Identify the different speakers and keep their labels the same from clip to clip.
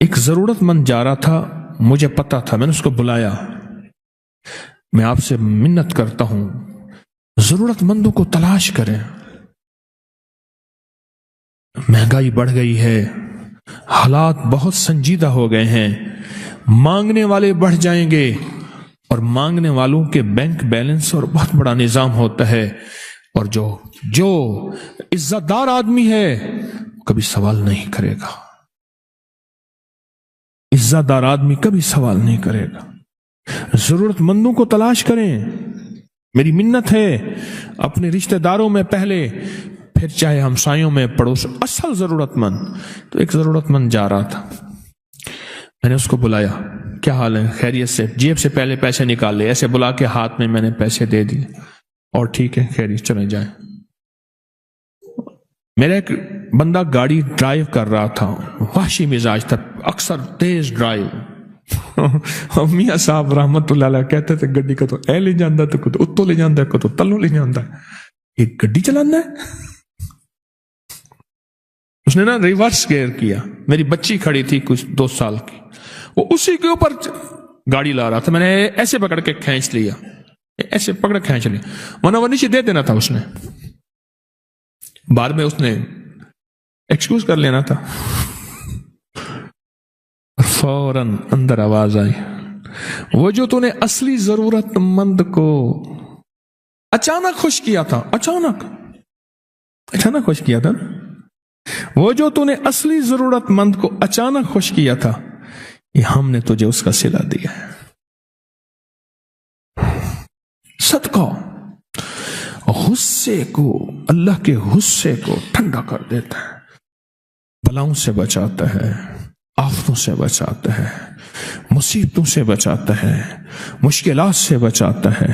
Speaker 1: ایک ضرورت مند جا رہا تھا، مجھے پتا تھا، میں نے اس کو بلایا، میں آپ سے منت کرتا ہوں ضرورت مندوں کو تلاش کریں، مہنگائی بڑھ گئی ہے، حالات بہت سنجیدہ ہو گئے ہیں، مانگنے والے بڑھ جائیں گے، اور مانگنے والوں کے بینک بیلنس اور بہت بڑا نظام ہوتا ہے، اور جو عزت دار آدمی ہے کبھی سوال نہیں کرے گا، عزت دار آدمی کبھی سوال نہیں کرے گا۔ ضرورت مندوں کو تلاش کریں، میری منت ہے، اپنے رشتہ داروں میں پہلے، پھر چاہے ہمسایوں میں، پڑوس، اصل ضرورت مند۔ تو ایک ضرورت مند جا رہا تھا، میں نے اس کو بلایا، کیا حال ہے، خیریت سے؟ جیب سے پہلے پیسے نکال لے، ایسے بلا کے ہاتھ میں نے پیسے دے دیے، اور ٹھیک ہے، خیریت، چلے جائیں۔ میرا ایک بندہ گاڑی ڈرائیو کر رہا تھا، وحشی مزاج تھا، اکثر تیز ڈرائیو، میاں صاحب رحمت اللہ علیہ کہتے تھے گڈی کا تو اے لے جاندہ تو کدو اتو لے جاندہ کدو تلو لے جاندہ، ایک گڈی چلانا ہے۔ اس نے نا ریورس گیئر کیا، میری بچی کھڑی تھی کچھ 2 سال کی، وہ اسی کے اوپر گاڑی لا رہا تھا، میں نے ایسے پکڑ کے کھینچ لیا، ایسے پکڑ کھینچ لیا، ورنہ وہ نیچے دے دینا تھا، اس نے بعد میں اس نے ایکسکیوز کر لینا تھا، فوراً اندر آواز آئی، وہ جو تو نے اصلی ضرورت مند کو اچانک خوش کیا تھا، اچانک خوش کیا تھا، وہ جو تو نے اصلی ضرورت مند کو اچانک خوش کیا تھا، یہ ہم نے تجھے اس کا صلہ دیا ہے۔ صدقہ غصے کو، اللہ کے غصے کو ٹھنڈا کر دیتا ہے، بلاؤں سے بچاتا ہے، آفتوں سے بچاتا ہے، مصیبتوں سے بچاتا ہے، مشکلات سے بچاتا ہے،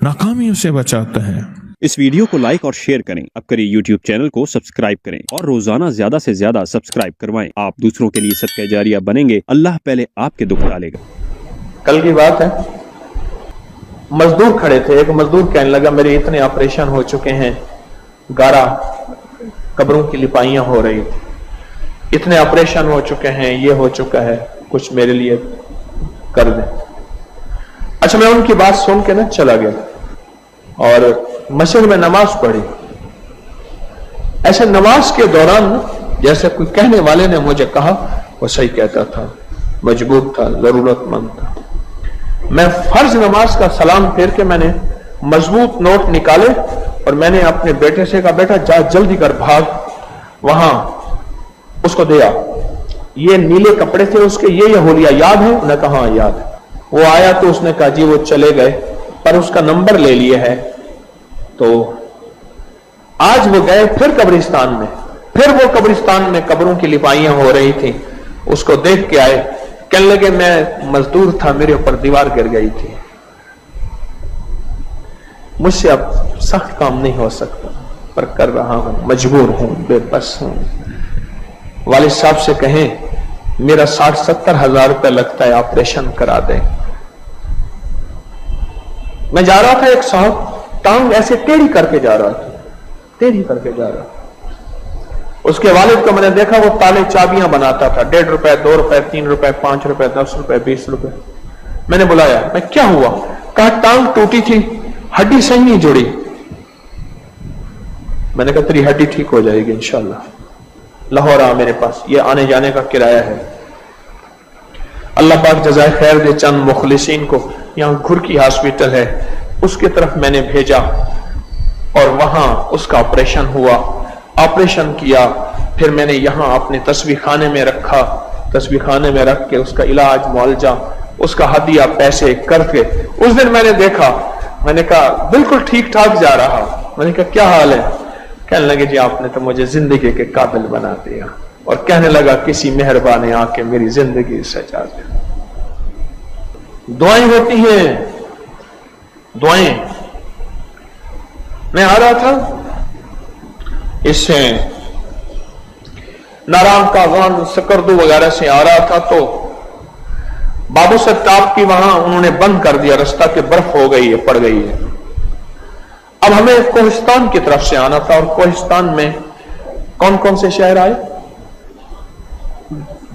Speaker 1: ناکامیوں سے بچاتا ہے۔
Speaker 2: اس ویڈیو کو لائک اور شیئر کریں، اب کریں یوٹیوب چینل کو سبسکرائب کریں، اور روزانہ زیادہ سے زیادہ سبسکرائب کروائیں۔ آپ دوسروں کے لیے صدقہ جاریہ بنیں گے، اللہ پہلے آپ کے دکھ ڈالے گا۔
Speaker 3: کل کی بات ہے، مزدور کھڑے تھے، ایک مزدور کہنے لگا میرے اتنے آپریشن ہو چکے ہیں، گارا قبروں کی لپائیاں ہو رہی تھی، اتنے آپریشن ہو چکے ہیں، یہ ہو چکا ہے، کچھ میرے لیے کر دیں۔ اچھا، میں ان کی بات سن کے نا چلا گیا اور مسجد میں نماز پڑھی۔ ایسے نماز کے دوران جیسے کوئی کہنے والے نے مجھے کہا، وہ صحیح کہتا تھا، مجبور تھا، ضرورت مند تھا۔ میں فرض نماز کا سلام پھیر کے میں نے مضبوط نوٹ نکالے اور میں نے اپنے بیٹے سے کہا بیٹا جا جلدی کر بھاگ، وہاں اس کو دیا، یہ نیلے کپڑے تھے اس کے، یہ ہولیا یاد ہے؟ انہوں نے کہا ہاں یاد ہے۔ وہ آیا تو اس نے کہا جی وہ چلے گئے، پر اس کا نمبر لے لیے ہے۔ تو آج وہ گئے پھر قبرستان میں، پھر وہ قبرستان میں قبروں کی لپائیاں ہو رہی تھی، اس کو دیکھ کے آئے، کہنے لگے میں مزدور تھا، میرے اوپر دیوار گر گئی تھی، مجھ سے اب سخت کام نہیں ہو سکتا، پر کر رہا ہوں، مجبور ہوں، بے بس ہوں۔ والد صاحب سے کہیں میرا 60-70 ہزار روپے لگتا ہے، آپریشن کرا دیں۔ میں جا رہا تھا، ایک صاحب ٹانگ ایسے ٹیڑھی کر کے جا رہا تھا، ٹیڑھی کر کے جا رہا تھا۔ اس کے والد کو میں نے دیکھا، وہ تالے چابیاں بناتا تھا، 1.5 روپے، 2 روپے، 3 روپے، 5 روپے، 10 روپے، 20 روپے۔ میں نے بلایا، میں کیا ہوا؟ کہا ٹانگ ٹوٹی تھی، ہڈی صحیح نہیں جڑی۔ میں نے کہا تیری ہڈی ٹھیک ہو جائے گی انشاءاللہ، لاہور آ میرے پاس، یہ آنے جانے کا کرایہ ہے۔ اللہ پاک جزائے خیر دے چند مخلصین کو، یہاں گھر کی ہاسپٹل ہے، اس کی طرف میں نے بھیجا، اور وہاں اس کا آپریشن ہوا، آپریشن کیا، پھر میں نے یہاں اپنے تسبیح خانے میں رکھا، تسبیح خانے میں رکھ کے اس کا علاج، معالجہ، اس کا ہدیہ پیسے کر کے، اس دن میں نے دیکھا، میں نے کہا بالکل ٹھیک ٹھاک جا رہا۔ میں نے کہا کیا حال ہے؟ کہنے لگے جی آپ نے تو مجھے زندگی کے قابل بنا دیا، اور کہنے لگا کسی مہربان نے آ کے میری زندگی سجا دیا۔ دعائیں ہوتی ہیں، دعائیں۔ میں آ رہا تھا اس سے نارام کاغان سکردو وغیرہ سے آ رہا تھا، تو بابو ستاب کی وہاں انہوں نے بند کر دیا رستہ کہ برف ہو گئی ہے، پڑ گئی ہے۔ اب ہمیں کوہستان کی طرف سے آنا تھا، اور کوہستان میں کون کون سے شہر آئے؟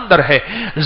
Speaker 4: اندر ہے،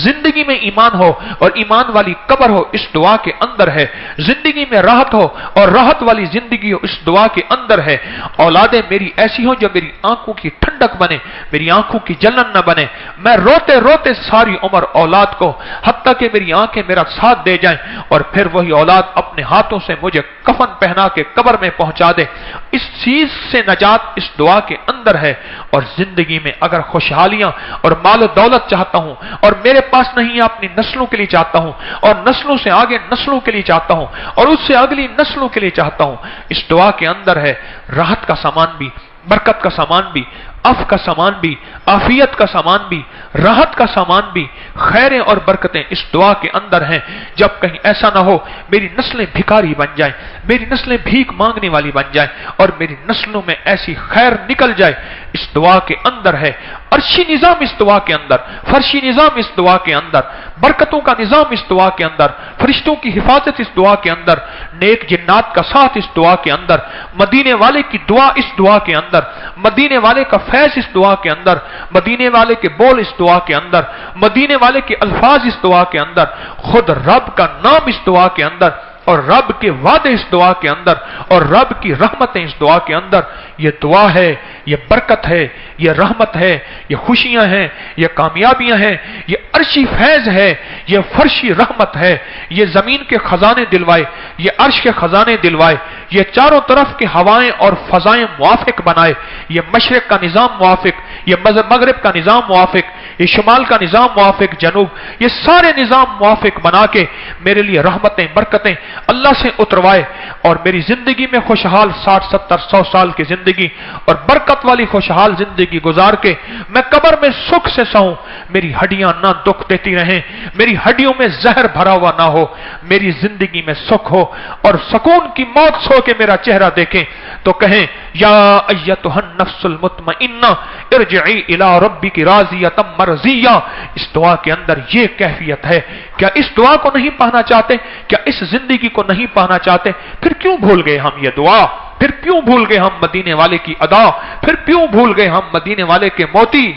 Speaker 4: زندگی میں ایمان ہو اور ایمان والی قبر ہو اس دعا کے اندر ہے، زندگی میں راحت ہو اور راحت والی زندگی ہو اس دعا کے اندر ہے، اولادیں میری ایسی ہوں جو میری آنکھوں کی ٹھنڈک بنے، میری آنکھوں کی جلن نہ بنے، میں روتے روتے ساری عمر اولاد کو حتیٰ کہ میری آنکھیں میرا ساتھ دے جائیں اور پھر وہی اولاد اپنے ہاتھوں سے مجھے کفن پہنا کے قبر میں پہنچا دے، اس چیز سے نجات اس دعا کے اندر ہے۔ اور زندگی میں اگر خوشحالیاں اور مال و دولت چاہتا ہوں اور میرے پاس نہیں اپنی نسلوں کے لیے چاہتا ہوں اور نسلوں سے آگے نسلوں کے لیے چاہتا ہوں اور اس سے اگلی نسلوں کے لیے چاہتا ہوں، اس دعا کے اندر ہے راحت کا سامان بھی، برکت کا سامان بھی، عفو کا سامان بھی، عافیت کا سامان بھی، راحت کا سامان بھی، خیریں اور برکتیں اس دعا کے اندر ہیں۔ جب کہیں ایسا نہ ہو میری نسلیں بھکاری بن جائیں، میری نسلیں بھیک مانگنے والی بن جائیں اور میری نسلوں میں ایسی خیر نکل جائے، اس دعا کے اندر ہے عرشی نظام، اس دعا کے اندر فرشی نظام، اس دعا کے اندر برکتوں کا نظام، اس دعا کے اندر فرشتوں کی حفاظت، اس دعا کے اندر نیک جنات کا ساتھ، اس دعا کے اندر مدینے والے کی دعا، اس دعا کے اندر مدینے والے کا فیض، اس دعا کے اندر مدینے والے کے بول، اس دعا کے اندر مدینے والے کے الفاظ، اس دعا کے اندر خود رب کا نام، اس دعا کے اندر اور رب کے وعدے اس دعا کے اندر اور رب کی رحمتیں اس دعا کے اندر۔ یہ دعا ہے، یہ برکت ہے، یہ رحمت ہے، یہ خوشیاں ہیں، یہ کامیابیاں ہیں، یہ عرشی فیض ہے، یہ فرشی رحمت ہے، یہ زمین کے خزانے دلوائے، یہ عرش کے خزانے دلوائے، یہ چاروں طرف کے ہوائیں اور فضائیں موافق بنائے، یہ مشرق کا نظام موافق، یہ مغرب کا نظام موافق، یہ شمال کا نظام موافق، جنوب، یہ سارے نظام موافق بنا کے میرے لیے رحمتیں برکتیں اللہ سے اتروائے اور میری زندگی میں خوشحال 60 70 100 سال کی زندگی اور برکت والی خوشحال زندگی گزار کے میں قبر میں سکھ سے سہوں، میری ہڈیاں نہ دکھ دیتی رہیں، میری ہڈیوں میں زہر بھرا ہوا نہ ہو، میری زندگی میں سکھ ہو اور سکون کی موت سو کے میرا چہرہ دیکھیں تو کہیں یا ایتھا النفس المطمئنہ ارجعی الی ربک راضیۃ مرضیہ۔ اس دعا کے اندر یہ کیفیت ہے۔ کیا اس دعا کو نہیں پانا چاہتے؟ کیا اس زندگی کو نہیں پانا چاہتے؟ پھر کیوں بھول گئے ہم یہ دعا؟ پھر کیوں بھول گئے ہم مدینے والے کی ادا؟ پھر کیوں بھول گئے ہم مدینے والے کے موتی؟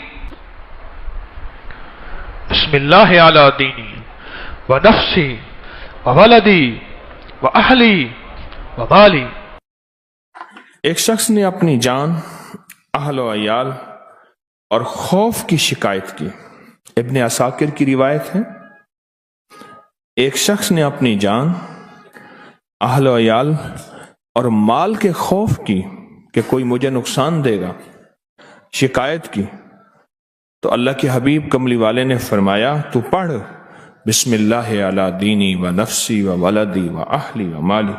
Speaker 4: بسم اللہ علی دینی و نفسی و ولدی و اہلی و مالی۔
Speaker 1: ایک شخص نے اپنی جان، اہل و عیال اور خوف کی شکایت کی۔ ابن عساکر کی روایت ہے، ایک شخص نے اپنی جان، اہل و عیال اور مال کے خوف کی کہ کوئی مجھے نقصان دے گا شکایت کی، تو اللہ کے حبیب کملی والے نے فرمایا تو پڑھ بسم اللہ علی دینی و نفسی و ولدی و اہلی و مالی۔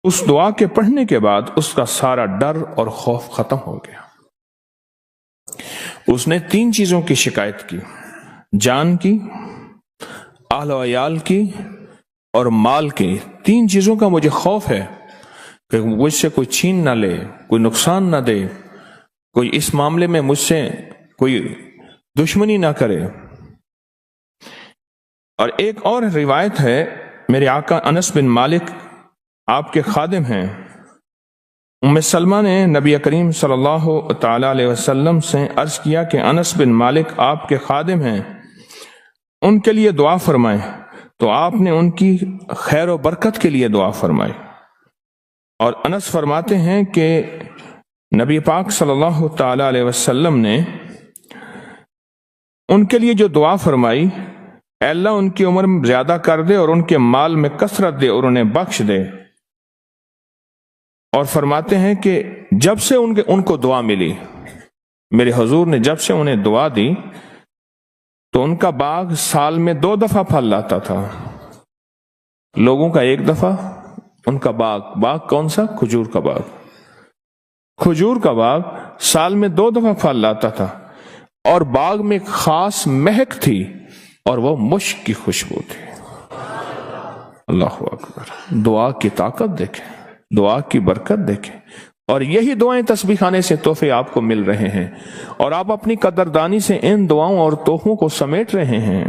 Speaker 1: اس دعا کے پڑھنے کے بعد اس کا سارا ڈر اور خوف ختم ہو گیا۔ اس نے 3 چیزوں کی شکایت کی، جان کی، اہل و عیال کی اور مال کی۔ 3 چیزوں کا مجھے خوف ہے کہ مجھ سے کوئی چھین نہ لے، کوئی نقصان نہ دے، کوئی اس معاملے میں مجھ سے کوئی دشمنی نہ کرے۔ اور ایک اور روایت ہے، میرے آقا انس بن مالک آپ کے خادم ہیں، ام سلمہ نے نبی کریم صلی اللہ تعالی علیہ وسلم سے عرض کیا کہ انس بن مالک آپ کے خادم ہیں، ان کے لیے دعا فرمائیں، تو آپ نے ان کی خیر و برکت کے لیے دعا فرمائی۔ اور انس فرماتے ہیں کہ نبی پاک صلی اللہ تعالی علیہ وسلم نے ان کے لیے جو دعا فرمائی، اے اللہ ان کی عمر میں زیادہ کر دے اور ان کے مال میں کثرت دے اور انہیں بخش دے۔ اور فرماتے ہیں کہ جب سے ان کو دعا ملی، میرے حضور نے جب سے انہیں دعا دی تو ان کا باغ سال میں 2 دفعہ پھل لاتا تھا، لوگوں کا 1 دفعہ، ان کا باغ کون سا؟ کھجور کا باغ۔ کھجور کا باغ سال میں 2 دفعہ پھل لاتا تھا اور باغ میں ایک خاص مہک تھی اور وہ مشک کی خوشبو تھی۔ اللہ اکبر! دعا کی طاقت دیکھیں، دعا کی برکت دیکھیں، اور یہی دعائیں تسبیح خانے سے تحفے آپ کو مل رہے ہیں اور آپ اپنی قدردانی سے ان دعاؤں اور تحفوں کو سمیٹ رہے ہیں۔